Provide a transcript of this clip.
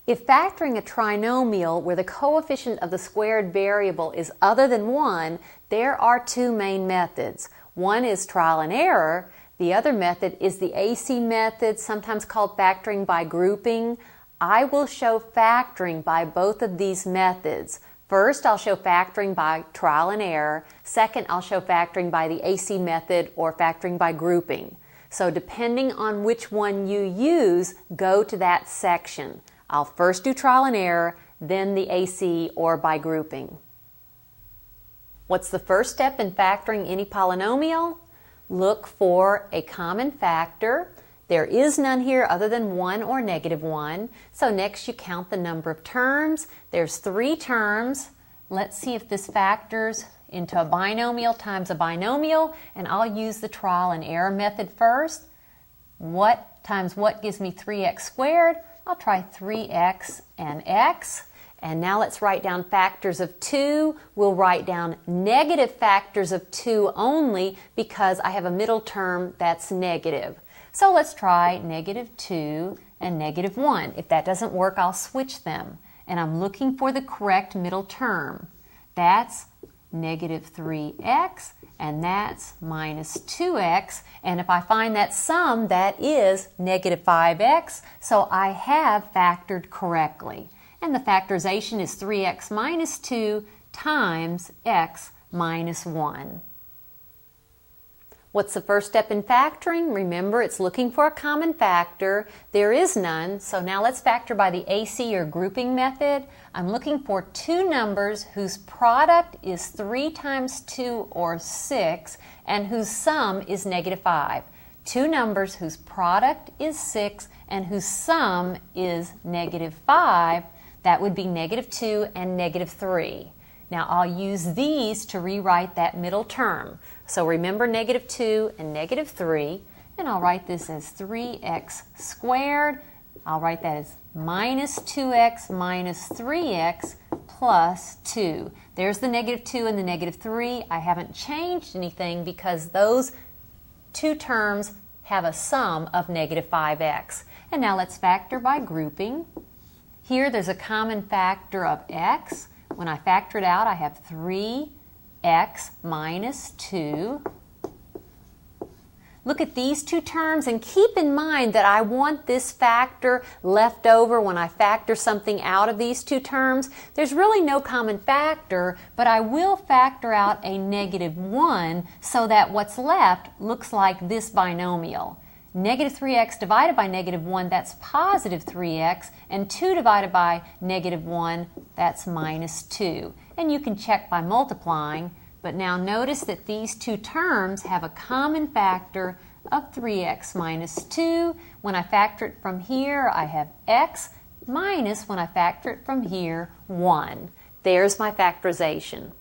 If factoring a trinomial where the coefficient of the squared variable is other than 1, there are two main methods. One is trial and error. The other method is the AC method, sometimes called factoring by grouping. I will show factoring by both of these methods. First, I'll show factoring by trial and error. Second, I'll show factoring by the AC method or factoring by grouping. So depending on which one you use, go to that section. I'll first do trial and error, then the AC or by grouping. What's the first step in factoring any polynomial? Look for a common factor. There is none here other than 1 or -1. So next you count the number of terms. There's 3 terms. Let's see if this factors into a binomial times a binomial, and I'll use the trial and error method first. What times what gives me 3x squared? I'll try 3x and x. And now let's write down factors of 2. We'll write down negative factors of 2 only because I have a middle term that's negative. So let's try -2 and -1. If that doesn't work, I'll switch them. And I'm looking for the correct middle term. That's -3x, and that's -2x. And if I find that sum, that is -5x. So I have factored correctly. And the factorization is 3x minus 2 times x minus 1. What's the first step in factoring? Remember, it's looking for a common factor. There is none, so now let's factor by the AC or grouping method. I'm looking for two numbers whose product is 3 times 2 or 6 and whose sum is -5. Two numbers whose product is 6 and whose sum is -5. That would be -2 and -3. Now I'll use these to rewrite that middle term. So remember -2 and -3, and I'll write this as 3x squared. I'll write that as -2x minus 3x plus 2. There's the -2 and the -3. I haven't changed anything because those two terms have a sum of -5x. And now let's factor by grouping. Here there's a common factor of x. When I factor it out, I have 3x minus 2. Look at these two terms and keep in mind that I want this factor left over when I factor something out of these two terms. There's really no common factor, but I will factor out a -1 so that what's left looks like this binomial. -3x divided by -1, that's positive 3x, and 2 divided by -1, that's -2. And you can check by multiplying, but now notice that these two terms have a common factor of 3x minus 2. When I factor it from here, I have x minus, when I factor it from here, 1. There's my factorization.